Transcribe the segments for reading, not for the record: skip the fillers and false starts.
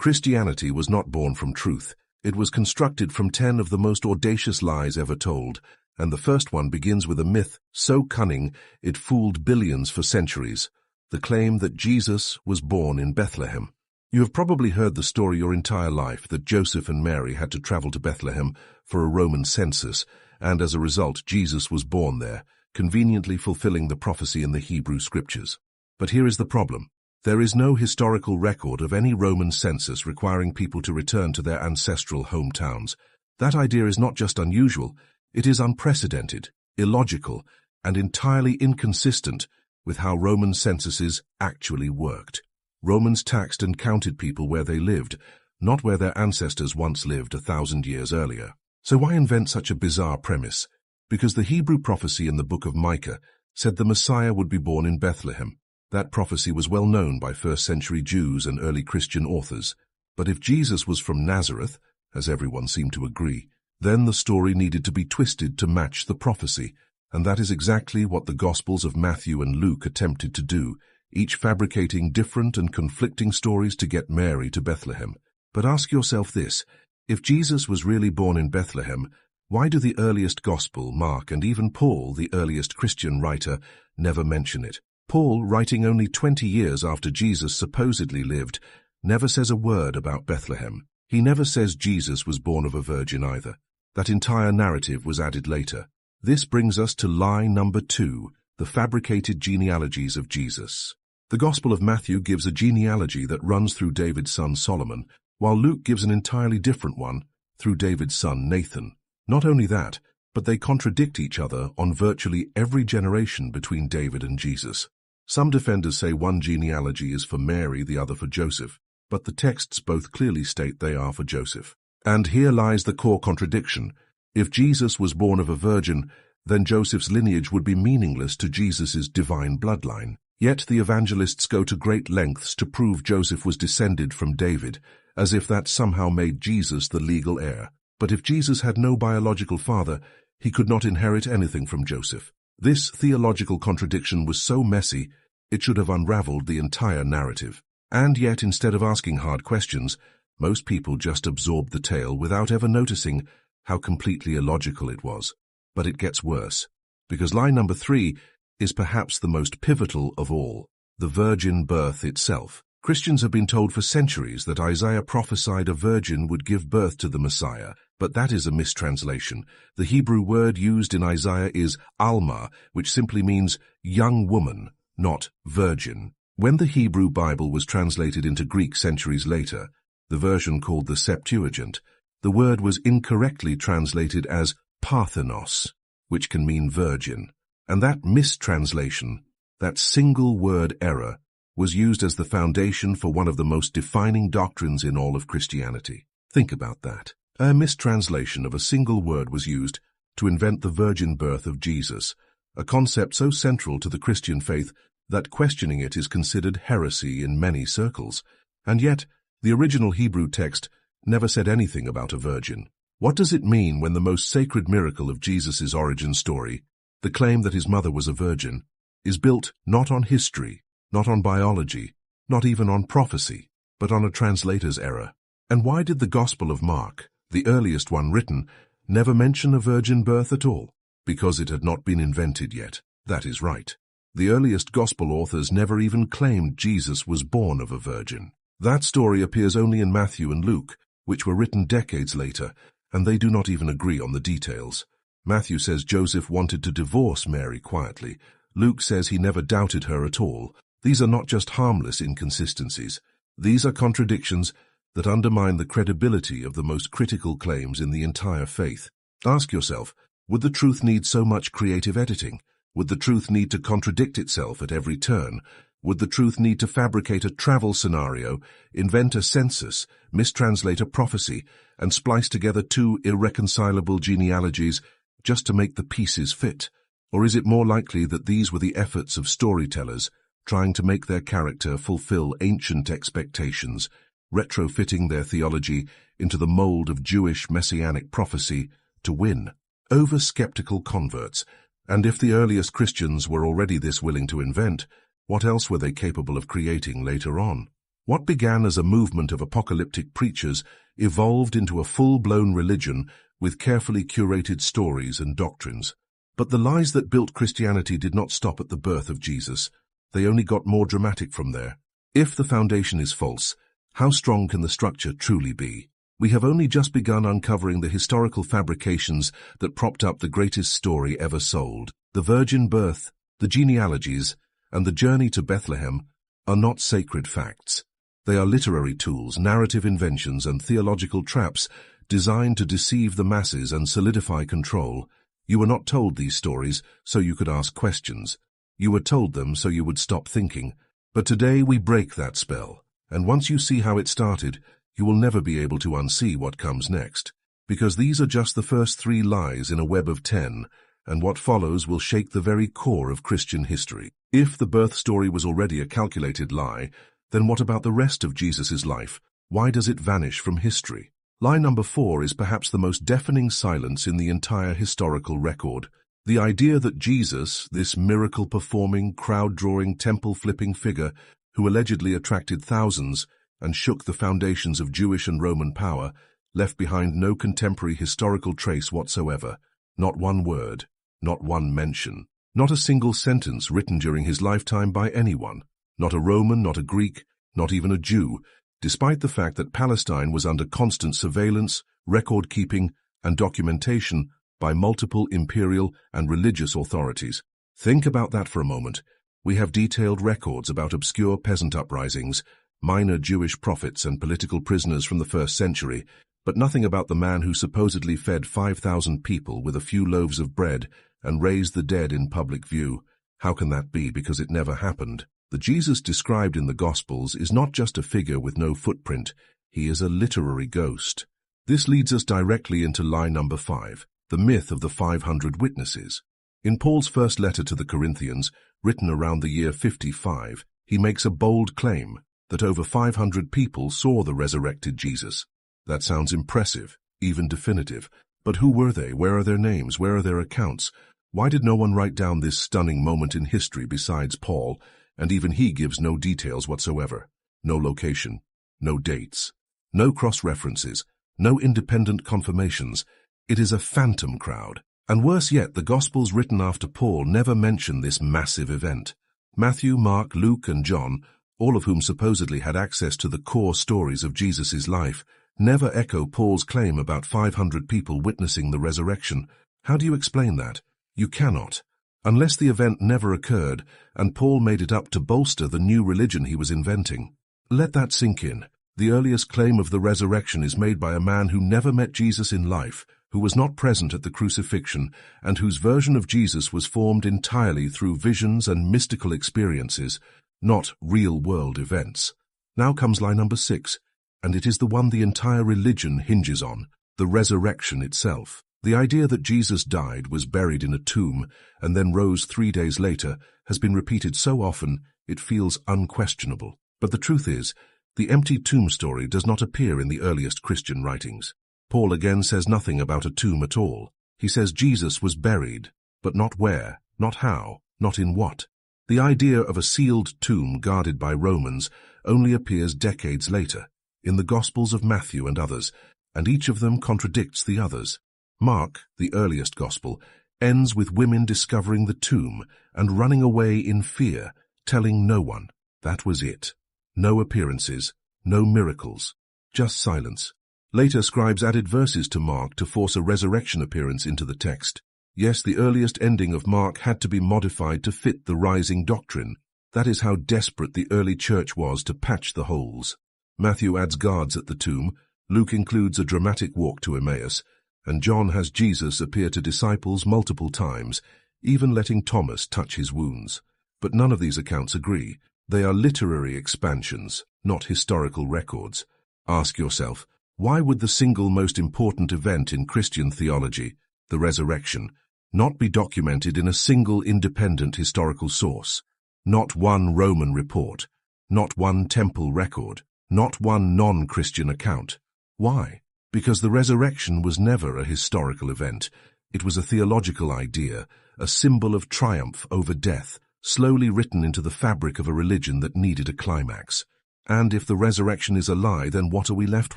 Christianity was not born from truth. It was constructed from 10 of the most audacious lies ever told, and the first one begins with a myth so cunning it fooled billions for centuries, the claim that Jesus was born in Bethlehem. You have probably heard the story your entire life that Joseph and Mary had to travel to Bethlehem for a Roman census, and as a result Jesus was born there, conveniently fulfilling the prophecy in the Hebrew scriptures. But here is the problem. There is no historical record of any Roman census requiring people to return to their ancestral hometowns. That idea is not just unusual, it is unprecedented, illogical, and entirely inconsistent with how Roman censuses actually worked. Romans taxed and counted people where they lived, not where their ancestors once lived 1,000 years earlier. So why invent such a bizarre premise? Because the Hebrew prophecy in the book of Micah said the Messiah would be born in Bethlehem. That prophecy was well known by first-century Jews and early Christian authors. But if Jesus was from Nazareth, as everyone seemed to agree, then the story needed to be twisted to match the prophecy, and that is exactly what the Gospels of Matthew and Luke attempted to do, each fabricating different and conflicting stories to get Mary to Bethlehem. But ask yourself this, if Jesus was really born in Bethlehem, why do the earliest Gospel, Mark, and even Paul, the earliest Christian writer, never mention it? Paul, writing only 20 years after Jesus supposedly lived, never says a word about Bethlehem. He never says Jesus was born of a virgin either. That entire narrative was added later. This brings us to lie number 2, the fabricated genealogies of Jesus. The Gospel of Matthew gives a genealogy that runs through David's son Solomon, while Luke gives an entirely different one through David's son Nathan. Not only that, but they contradict each other on virtually every generation between David and Jesus. Some defenders say one genealogy is for Mary, the other for Joseph, but the texts both clearly state they are for Joseph. And here lies the core contradiction. If Jesus was born of a virgin, then Joseph's lineage would be meaningless to Jesus' divine bloodline. Yet the evangelists go to great lengths to prove Joseph was descended from David, as if that somehow made Jesus the legal heir. But if Jesus had no biological father, he could not inherit anything from Joseph. This theological contradiction was so messy, it should have unraveled the entire narrative. And yet, instead of asking hard questions, most people just absorbed the tale without ever noticing how completely illogical it was. But it gets worse, because lie number 3 is perhaps the most pivotal of all, the virgin birth itself. Christians have been told for centuries that Isaiah prophesied a virgin would give birth to the Messiah, but that is a mistranslation. The Hebrew word used in Isaiah is alma, which simply means young woman, not virgin. When the Hebrew Bible was translated into Greek centuries later, the version called the Septuagint, the word was incorrectly translated as parthenos, which can mean virgin. And that mistranslation, that single word error, was used as the foundation for one of the most defining doctrines in all of Christianity. Think about that. A mistranslation of a single word was used to invent the virgin birth of Jesus, a concept so central to the Christian faith that questioning it is considered heresy in many circles. And yet, the original Hebrew text never said anything about a virgin. What does it mean when the most sacred miracle of Jesus' origin story, the claim that his mother was a virgin, is built not on history, not on biology, not even on prophecy, but on a translator's error? And why did the Gospel of Mark, the earliest one written, never mention a virgin birth at all? Because it had not been invented yet. That is right. The earliest Gospel authors never even claimed Jesus was born of a virgin. That story appears only in Matthew and Luke, which were written decades later, and they do not even agree on the details. Matthew says Joseph wanted to divorce Mary quietly. Luke says he never doubted her at all. These are not just harmless inconsistencies. These are contradictions that undermine the credibility of the most critical claims in the entire faith. Ask yourself, would the truth need so much creative editing? Would the truth need to contradict itself at every turn? Would the truth need to fabricate a travel scenario, invent a census, mistranslate a prophecy, and splice together 2 irreconcilable genealogies just to make the pieces fit? Or is it more likely that these were the efforts of storytellers trying to make their character fulfill ancient expectations, retrofitting their theology into the mold of Jewish messianic prophecy to win over skeptical converts? And if the earliest Christians were already this willing to invent, what else were they capable of creating later on? What began as a movement of apocalyptic preachers evolved into a full-blown religion with carefully curated stories and doctrines. But the lies that built Christianity did not stop at the birth of Jesus. They only got more dramatic from there. If the foundation is false, how strong can the structure truly be? We have only just begun uncovering the historical fabrications that propped up the greatest story ever sold. The virgin birth, the genealogies, and the journey to Bethlehem are not sacred facts. They are literary tools, narrative inventions, and theological traps designed to deceive the masses and solidify control. You were not told these stories so you could ask questions. You were told them so you would stop thinking. But today we break that spell, and once you see how it started, you will never be able to unsee what comes next. Because these are just the first 3 lies in a web of 10, and what follows will shake the very core of Christian history. If the birth story was already a calculated lie, then what about the rest of Jesus' life? Why does it vanish from history? Lie number 4 is perhaps the most deafening silence in the entire historical record. The idea that Jesus, this miracle-performing, crowd-drawing, temple-flipping figure who allegedly attracted thousands and shook the foundations of Jewish and Roman power, left behind no contemporary historical trace whatsoever. Not one word, not one mention, not a single sentence written during his lifetime by anyone. Not a Roman, not a Greek, not even a Jew, despite the fact that Palestine was under constant surveillance, record-keeping, and documentation by multiple imperial and religious authorities. Think about that for a moment. We have detailed records about obscure peasant uprisings, minor Jewish prophets and political prisoners from the 1st century, but nothing about the man who supposedly fed 5,000 people with a few loaves of bread and raised the dead in public view. How can that be? Because it never happened. The Jesus described in the Gospels is not just a figure with no footprint, he is a literary ghost. This leads us directly into lie number 5, the myth of the 500 witnesses. In Paul's first letter to the Corinthians, written around the year 55, he makes a bold claim that over 500 people saw the resurrected Jesus. That sounds impressive, even definitive. But who were they? Where are their names? Where are their accounts? Why did no one write down this stunning moment in history besides Paul? And even he gives no details whatsoever. No location, no dates, no cross-references, no independent confirmations. It is a phantom crowd. And worse yet, the Gospels written after Paul never mention this massive event. Matthew, Mark, Luke, and John, all of whom supposedly had access to the core stories of Jesus' life, never echo Paul's claim about 500 people witnessing the resurrection. How do you explain that? You cannot. Unless the event never occurred, and Paul made it up to bolster the new religion he was inventing. Let that sink in. The earliest claim of the resurrection is made by a man who never met Jesus in life, who was not present at the crucifixion, and whose version of Jesus was formed entirely through visions and mystical experiences, not real-world events. Now comes lie number 6, and it is the one the entire religion hinges on, the resurrection itself. The idea that Jesus died, was buried in a tomb, and then rose 3 days later has been repeated so often it feels unquestionable. But the truth is, the empty tomb story does not appear in the earliest Christian writings. Paul again says nothing about a tomb at all. He says Jesus was buried, but not where, not how, not in what. The idea of a sealed tomb guarded by Romans only appears decades later, in the Gospels of Matthew and others, and each of them contradicts the others. Mark, the earliest Gospel, ends with women discovering the tomb and running away in fear, telling no one. That was it. No appearances, no miracles, just silence. Later scribes added verses to Mark to force a resurrection appearance into the text. Yes, the earliest ending of Mark had to be modified to fit the rising doctrine. That is how desperate the early church was to patch the holes. Matthew adds guards at the tomb, Luke includes a dramatic walk to Emmaus, and John has Jesus appear to disciples multiple times, even letting Thomas touch his wounds. But none of these accounts agree. They are literary expansions, not historical records. Ask yourself, why would the single most important event in Christian theology, the resurrection, not be documented in a single independent historical source? Not one Roman report, not one temple record, not one non-Christian account. Why? Because the resurrection was never a historical event. It was a theological idea, a symbol of triumph over death, slowly written into the fabric of a religion that needed a climax. And if the resurrection is a lie, then what are we left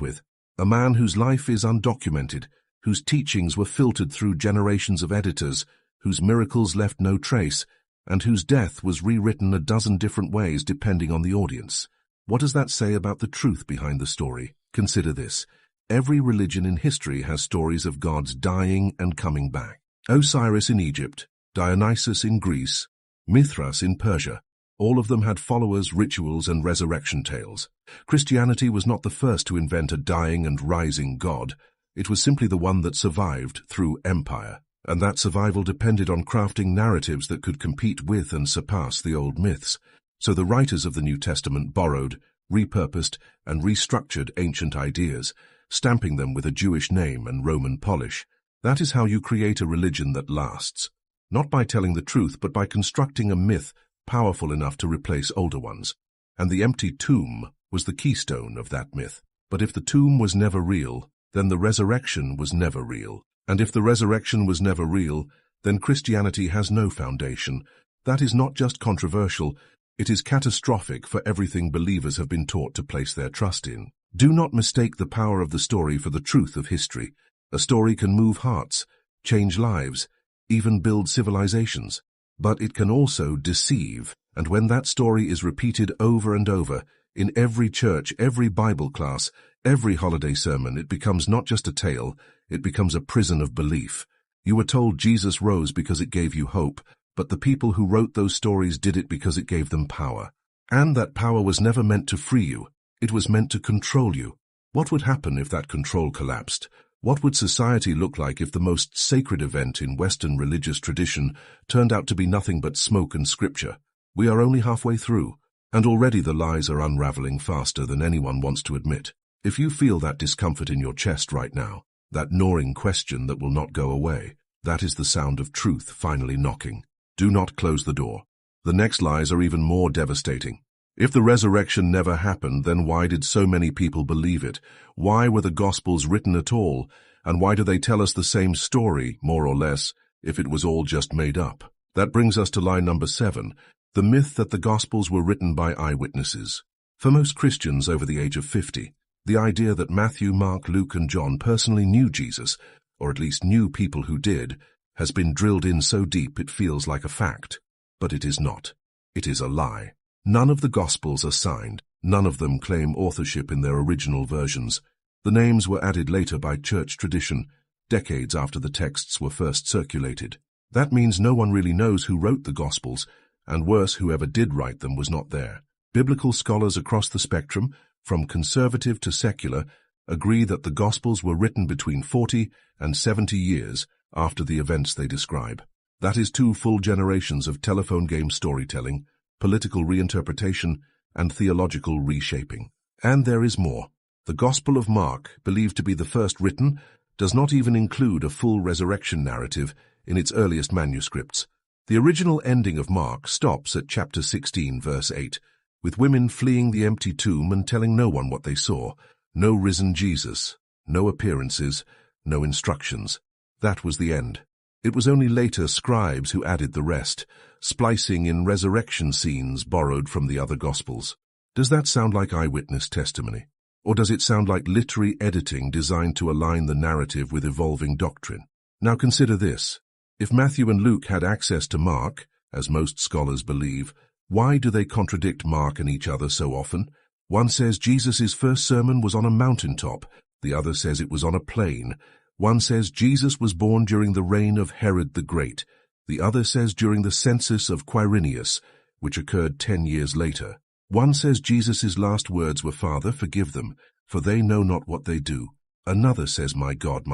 with? A man whose life is undocumented, whose teachings were filtered through generations of editors, whose miracles left no trace, and whose death was rewritten a dozen different ways depending on the audience. What does that say about the truth behind the story? Consider this. Every religion in history has stories of gods dying and coming back. Osiris in Egypt, Dionysus in Greece, Mithras in Persia. All of them had followers, rituals, and resurrection tales. Christianity was not the first to invent a dying and rising god. It was simply the one that survived through empire. And that survival depended on crafting narratives that could compete with and surpass the old myths. So the writers of the New Testament borrowed, repurposed, and restructured ancient ideas, stamping them with a Jewish name and Roman polish. That is how you create a religion that lasts. Not by telling the truth, but by constructing a myth powerful enough to replace older ones. And the empty tomb was the keystone of that myth. But if the tomb was never real, then the resurrection was never real. And if the resurrection was never real, then Christianity has no foundation. That is not just controversial, it is catastrophic for everything believers have been taught to place their trust in. Do not mistake the power of the story for the truth of history. A story can move hearts, change lives, even build civilizations. But it can also deceive, and when that story is repeated over and over, in every church, every Bible class, every holiday sermon, it becomes not just a tale, it becomes a prison of belief. You were told Jesus rose because it gave you hope, but the people who wrote those stories did it because it gave them power. And that power was never meant to free you, it was meant to control you. What would happen if that control collapsed? What would society look like if the most sacred event in Western religious tradition turned out to be nothing but smoke and scripture? We are only halfway through, and already the lies are unraveling faster than anyone wants to admit. If you feel that discomfort in your chest right now, that gnawing question that will not go away, that is the sound of truth finally knocking. Do not close the door. The next lies are even more devastating. If the resurrection never happened, then why did so many people believe it? Why were the Gospels written at all? And why do they tell us the same story, more or less, if it was all just made up? That brings us to lie number 7, the myth that the Gospels were written by eyewitnesses. For most Christians over the age of 50, the idea that Matthew, Mark, Luke, and John personally knew Jesus, or at least knew people who did, has been drilled in so deep it feels like a fact. But it is not. It is a lie. None of the Gospels are signed. None of them claim authorship in their original versions. The names were added later by church tradition, decades after the texts were first circulated. That means no one really knows who wrote the Gospels, and worse, whoever did write them was not there. Biblical scholars across the spectrum, from conservative to secular, agree that the Gospels were written between 40 and 70 years after the events they describe. That is 2 full generations of telephone game storytelling, political reinterpretation, and theological reshaping. And there is more. The Gospel of Mark, believed to be the first written, does not even include a full resurrection narrative in its earliest manuscripts. The original ending of Mark stops at chapter 16, verse 8, with women fleeing the empty tomb and telling no one what they saw. No risen Jesus, no appearances, no instructions. That was the end. It was only later scribes who added the rest, splicing in resurrection scenes borrowed from the other Gospels. Does that sound like eyewitness testimony? Or does it sound like literary editing designed to align the narrative with evolving doctrine? Now consider this. If Matthew and Luke had access to Mark, as most scholars believe, why do they contradict Mark and each other so often? One says Jesus' first sermon was on a mountaintop, the other says it was on a plain. One says Jesus was born during the reign of Herod the Great, the other says during the census of Quirinius, which occurred 10 years later. One says Jesus' last words were, "Father, forgive them, for they know not what they do." Another says, my God,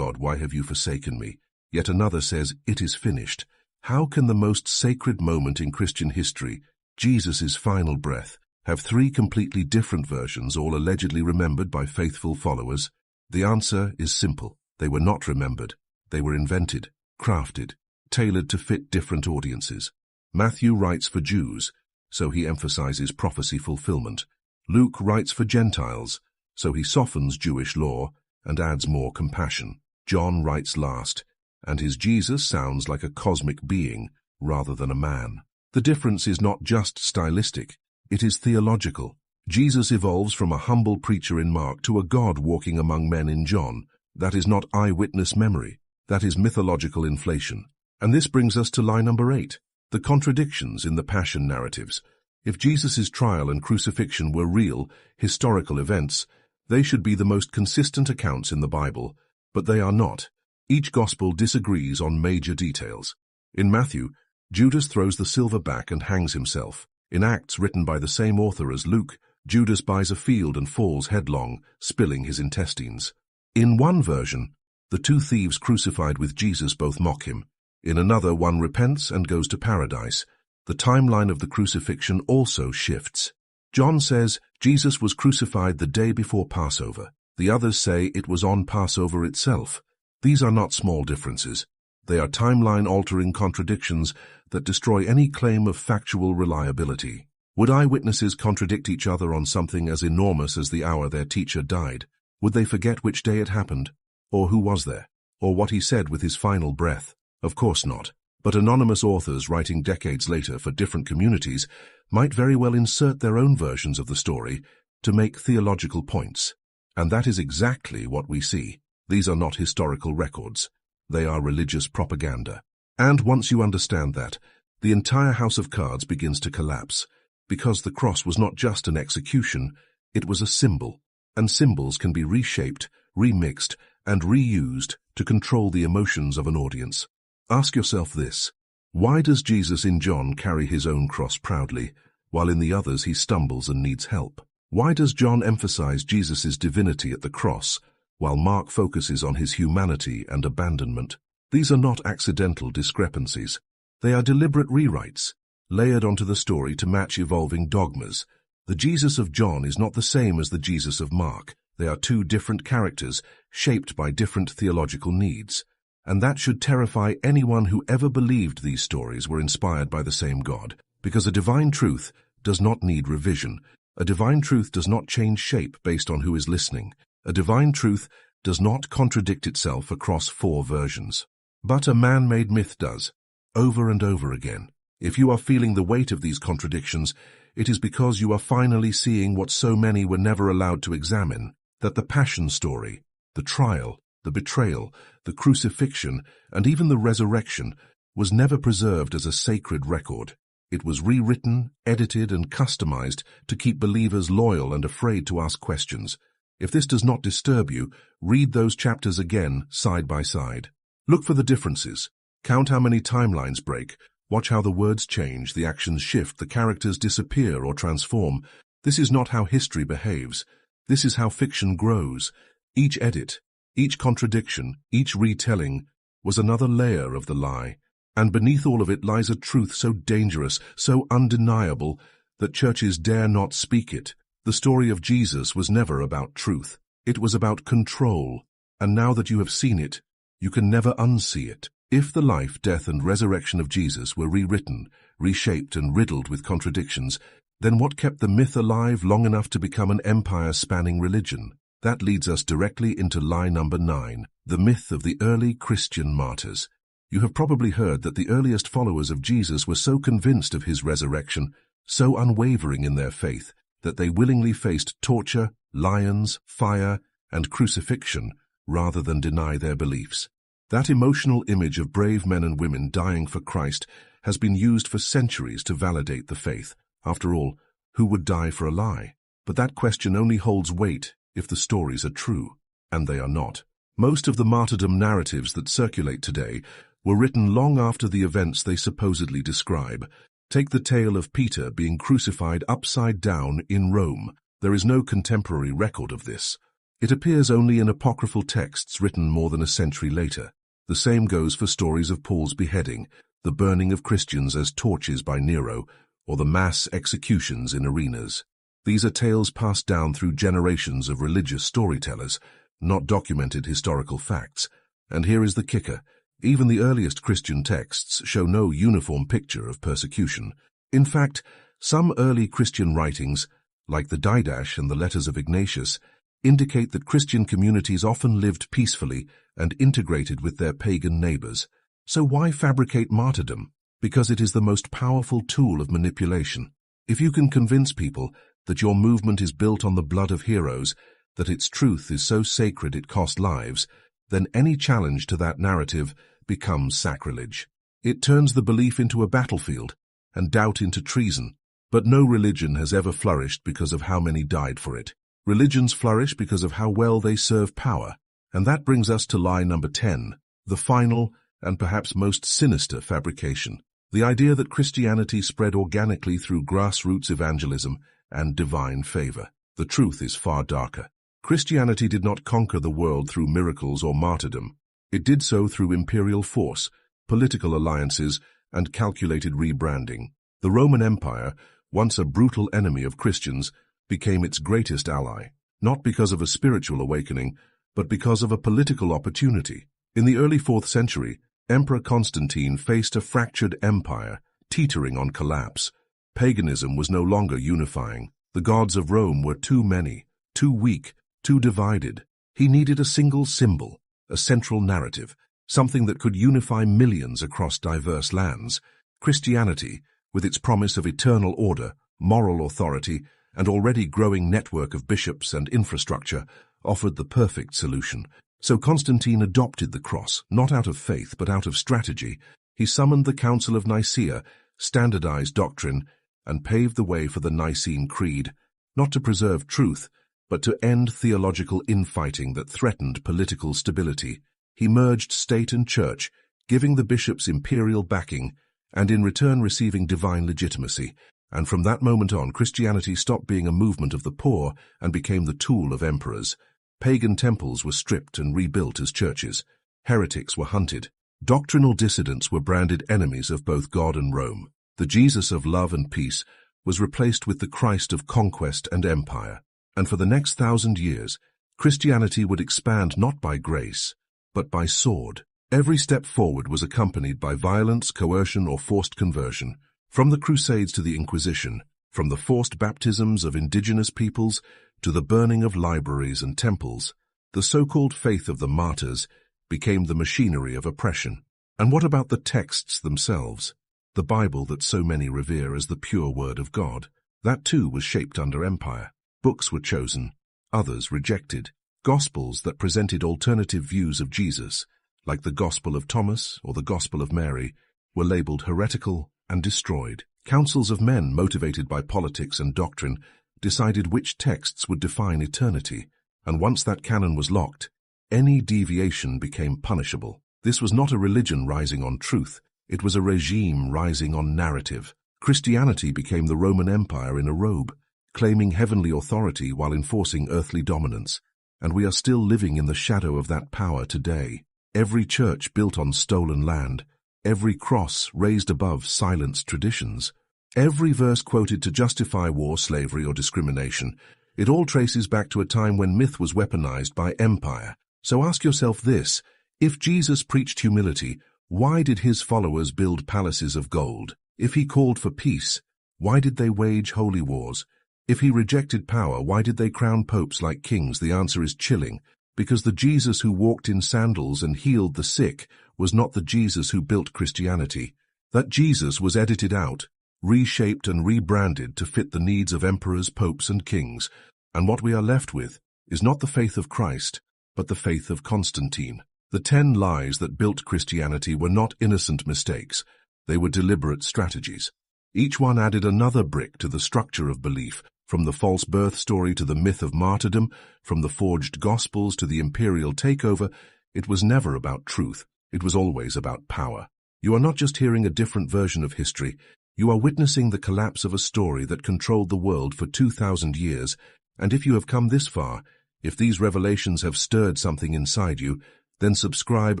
why have you forsaken me?" Yet another says, "It is finished." How can the most sacred moment in Christian history, Jesus' final breath, have 3 completely different versions, all allegedly remembered by faithful followers? The answer is simple. They were not remembered. They were invented, crafted, tailored to fit different audiences. Matthew writes for Jews, so he emphasizes prophecy fulfillment. Luke writes for Gentiles, so he softens Jewish law and adds more compassion. John writes last, and his Jesus sounds like a cosmic being rather than a man. The difference is not just stylistic, it is theological. Jesus evolves from a humble preacher in Mark to a God walking among men in John. That is not eyewitness memory. That is mythological inflation. And this brings us to lie number 8, the contradictions in the Passion narratives. If Jesus' trial and crucifixion were real, historical events, they should be the most consistent accounts in the Bible, but they are not. Each gospel disagrees on major details. In Matthew, Judas throws the silver back and hangs himself. In Acts, written by the same author as Luke, Judas buys a field and falls headlong, spilling his intestines. In one version, the 2 thieves crucified with Jesus both mock him. In another, one repents and goes to paradise. The timeline of the crucifixion also shifts. John says Jesus was crucified the day before Passover. The others say it was on Passover itself. These are not small differences. They are timeline-altering contradictions that destroy any claim of factual reliability. Would eyewitnesses contradict each other on something as enormous as the hour their teacher died? Would they forget which day it happened? Or who was there? Or what he said with his final breath? Of course not. But anonymous authors writing decades later for different communities might very well insert their own versions of the story to make theological points. And that is exactly what we see. These are not historical records. They are religious propaganda. And once you understand that, the entire house of cards begins to collapse, because the cross was not just an execution, it was a symbol, and symbols can be reshaped, remixed, and reused to control the emotions of an audience. Ask yourself this: why does Jesus in John carry his own cross proudly, while in the others he stumbles and needs help? Why does John emphasize Jesus' divinity at the cross, while Mark focuses on his humanity and abandonment? These are not accidental discrepancies. They are deliberate rewrites, layered onto the story to match evolving dogmas. The Jesus of John is not the same as the Jesus of Mark. They are 2 different characters, shaped by different theological needs. And that should terrify anyone who ever believed these stories were inspired by the same God, because a divine truth does not need revision. A divine truth does not change shape based on who is listening. A divine truth does not contradict itself across 4 versions. But a man-made myth does, over and over again. If you are feeling the weight of these contradictions, it is because you are finally seeing what so many were never allowed to examine, that the Passion story, the trial, the betrayal, the crucifixion, and even the resurrection was never preserved as a sacred record. It was rewritten, edited, and customized to keep believers loyal and afraid to ask questions. If this does not disturb you, read those chapters again, side by side. Look for the differences. Count how many timelines break. Watch how the words change, the actions shift, the characters disappear or transform. This is not how history behaves. This is how fiction grows. Each edit, each contradiction, each retelling was another layer of the lie. And beneath all of it lies a truth so dangerous, so undeniable, that churches dare not speak it. The story of Jesus was never about truth. It was about control. And now that you have seen it, you can never unsee it. If the life, death, and resurrection of Jesus were rewritten, reshaped, and riddled with contradictions, then what kept the myth alive long enough to become an empire-spanning religion? That leads us directly into lie number 9, the myth of the early Christian martyrs. You have probably heard that the earliest followers of Jesus were so convinced of his resurrection, so unwavering in their faith, that they willingly faced torture, lions, fire, and crucifixion rather than deny their beliefs. That emotional image of brave men and women dying for Christ has been used for centuries to validate the faith. After all, who would die for a lie? But that question only holds weight if the stories are true, and they are not. Most of the martyrdom narratives that circulate today were written long after the events they supposedly describe. Take the tale of Peter being crucified upside down in Rome. There is no contemporary record of this. It appears only in apocryphal texts written more than a century later. The same goes for stories of Paul's beheading, the burning of Christians as torches by Nero, or the mass executions in arenas. These are tales passed down through generations of religious storytellers, not documented historical facts. And here is the kicker. Even the earliest Christian texts show no uniform picture of persecution. In fact, some early Christian writings, like the Didache and the Letters of Ignatius, indicate that Christian communities often lived peacefully and integrated with their pagan neighbors. So why fabricate martyrdom? Because it is the most powerful tool of manipulation. If you can convince people that your movement is built on the blood of heroes, that its truth is so sacred it cost lives, then any challenge to that narrative becomes sacrilege. It turns the belief into a battlefield and doubt into treason. But no religion has ever flourished because of how many died for it. Religions flourish because of how well they serve power. And that brings us to lie number 10, the final and perhaps most sinister fabrication. The idea that Christianity spread organically through grassroots evangelism and divine favor. The truth is far darker. Christianity did not conquer the world through miracles or martyrdom. It did so through imperial force, political alliances, and calculated rebranding. The Roman Empire, once a brutal enemy of Christians, became its greatest ally, not because of a spiritual awakening, but because of a political opportunity. In the early 4th century, Emperor Constantine faced a fractured empire, teetering on collapse. Paganism was no longer unifying. The gods of Rome were too many, too weak, too divided. He needed a single symbol, a central narrative, something that could unify millions across diverse lands. Christianity, with its promise of eternal order, moral authority, and already growing network of bishops and infrastructure, offered the perfect solution. So Constantine adopted the cross, not out of faith but out of strategy. He summoned the Council of Nicaea, standardized doctrine, and paved the way for the Nicene Creed, not to preserve truth, but to end theological infighting that threatened political stability. He merged state and church, giving the bishops imperial backing, and in return receiving divine legitimacy. And from that moment on, Christianity stopped being a movement of the poor and became the tool of emperors. Pagan temples were stripped and rebuilt as churches. Heretics were hunted. Doctrinal dissidents were branded enemies of both God and Rome. The Jesus of love and peace was replaced with the Christ of conquest and empire. And for the next 1,000 years, Christianity would expand not by grace, but by sword. Every step forward was accompanied by violence, coercion, or forced conversion. From the Crusades to the Inquisition, from the forced baptisms of indigenous peoples to the burning of libraries and temples, the so-called faith of the martyrs became the machinery of oppression. And what about the texts themselves? The Bible that so many revere as the pure word of God. That too was shaped under empire. Books were chosen, others rejected. Gospels that presented alternative views of Jesus, like the Gospel of Thomas or the Gospel of Mary, were labeled heretical and destroyed. Councils of men motivated by politics and doctrine decided which texts would define eternity, and once that canon was locked, any deviation became punishable. This was not a religion rising on truth, it was a regime rising on narrative. Christianity became the Roman Empire in a robe, claiming heavenly authority while enforcing earthly dominance, and we are still living in the shadow of that power today. Every church built on stolen land, every cross raised above silenced traditions, every verse quoted to justify war, slavery, or discrimination, it all traces back to a time when myth was weaponized by empire. So ask yourself this: if Jesus preached humility, why did his followers build palaces of gold? If he called for peace, why did they wage holy wars? If he rejected power, why did they crown popes like kings? The answer is chilling. Because the Jesus who walked in sandals and healed the sick was not the Jesus who built Christianity. That Jesus was edited out, reshaped and rebranded to fit the needs of emperors, popes, and kings. And what we are left with is not the faith of Christ, but the faith of Constantine. The 10 lies that built Christianity were not innocent mistakes. They were deliberate strategies. Each one added another brick to the structure of belief, from the false birth story to the myth of martyrdom, from the forged gospels to the imperial takeover. It was never about truth. It was always about power. You are not just hearing a different version of history. You are witnessing the collapse of a story that controlled the world for 2,000 years. And if you have come this far, if these revelations have stirred something inside you, then subscribe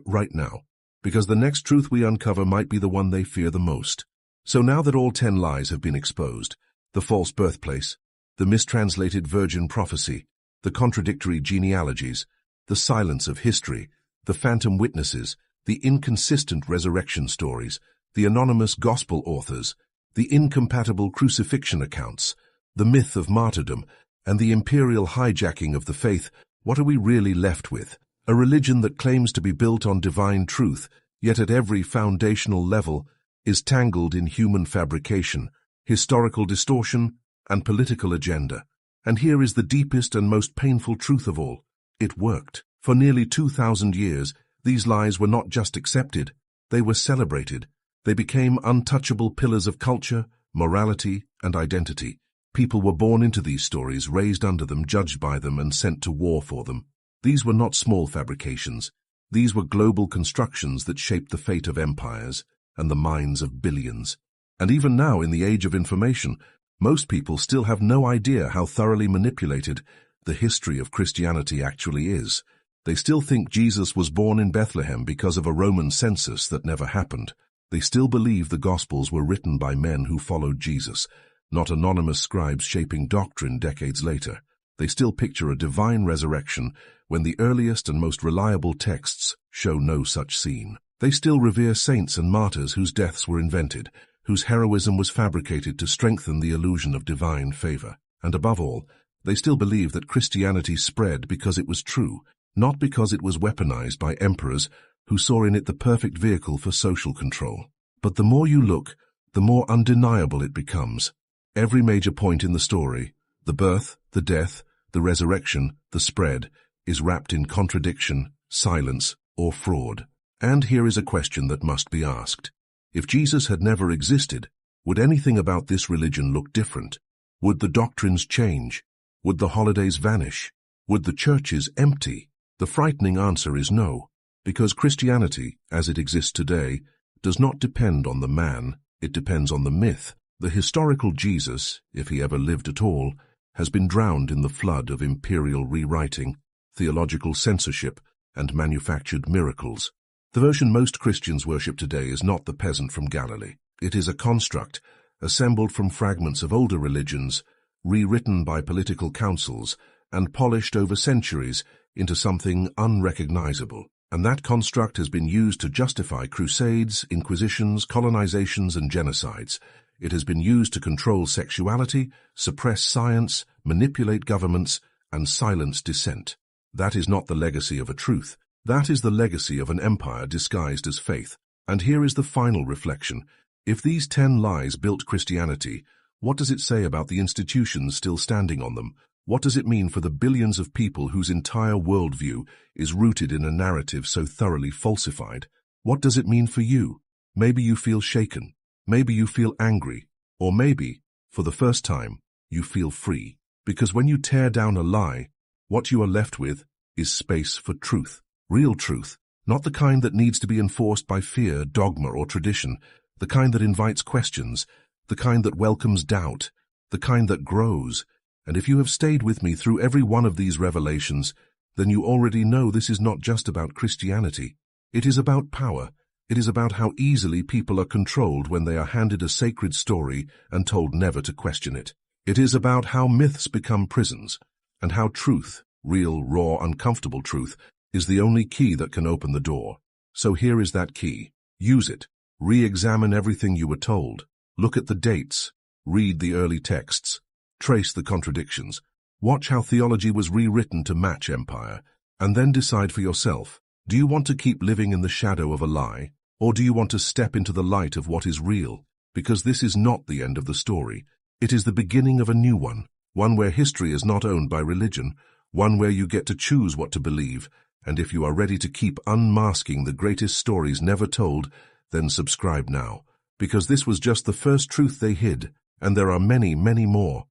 right now, because the next truth we uncover might be the one they fear the most. So now that all 10 lies have been exposed, the false birthplace, the mistranslated virgin prophecy, the contradictory genealogies, the silence of history, the phantom witnesses, the inconsistent resurrection stories, the anonymous gospel authors, the incompatible crucifixion accounts, the myth of martyrdom, and the imperial hijacking of the faith, what are we really left with? A religion that claims to be built on divine truth, yet at every foundational level is tangled in human fabrication, historical distortion, and political agenda. And here is the deepest and most painful truth of all. It worked. For nearly 2,000 years, these lies were not just accepted, they were celebrated. They became untouchable pillars of culture, morality, and identity. People were born into these stories, raised under them, judged by them, and sent to war for them. These were not small fabrications. These were global constructions that shaped the fate of empires and the minds of billions. And even now, in the age of information, most people still have no idea how thoroughly manipulated the history of Christianity actually is. They still think Jesus was born in Bethlehem because of a Roman census that never happened. They still believe the Gospels were written by men who followed Jesus, not anonymous scribes shaping doctrine decades later. They still picture a divine resurrection when the earliest and most reliable texts show no such scene. They still revere saints and martyrs whose deaths were invented, whose heroism was fabricated to strengthen the illusion of divine favor. And above all, they still believe that Christianity spread because it was true, not because it was weaponized by emperors who saw in it the perfect vehicle for social control. But the more you look, the more undeniable it becomes. Every major point in the story, the birth, the death, the resurrection, the spread, is wrapped in contradiction, silence, or fraud. And here is a question that must be asked. If Jesus had never existed, would anything about this religion look different? Would the doctrines change? Would the holidays vanish? Would the churches empty? The frightening answer is no, because Christianity, as it exists today, does not depend on the man, it depends on the myth. The historical Jesus, if he ever lived at all, has been drowned in the flood of imperial rewriting, theological censorship, and manufactured miracles. The version most Christians worship today is not the peasant from Galilee. It is a construct, assembled from fragments of older religions, rewritten by political councils, and polished over centuries into something unrecognizable. And that construct has been used to justify crusades, inquisitions, colonizations, and genocides. It has been used to control sexuality, suppress science, manipulate governments, and silence dissent. That is not the legacy of a truth. That is the legacy of an empire disguised as faith. And here is the final reflection. If these 10 lies built Christianity, what does it say about the institutions still standing on them? What does it mean for the billions of people whose entire worldview is rooted in a narrative so thoroughly falsified? What does it mean for you? Maybe you feel shaken. Maybe you feel angry. Or maybe, for the first time, you feel free. Because when you tear down a lie, what you are left with is space for truth. Real truth. Not the kind that needs to be enforced by fear, dogma, or tradition. The kind that invites questions. The kind that welcomes doubt. The kind that grows. And if you have stayed with me through every one of these revelations, then you already know this is not just about Christianity. It is about power. It is about how easily people are controlled when they are handed a sacred story and told never to question it. It is about how myths become prisons, and how truth, real, raw, uncomfortable truth, is the only key that can open the door. So here is that key. Use it. Re-examine everything you were told. Look at the dates. Read the early texts. Trace the contradictions. Watch how theology was rewritten to match empire, and then decide for yourself. Do you want to keep living in the shadow of a lie, or do you want to step into the light of what is real? Because this is not the end of the story. It is the beginning of a new one where history is not owned by religion, one where you get to choose what to believe, and if you are ready to keep unmasking the greatest stories never told, then subscribe now, because this was just the first truth they hid, and there are many, many more.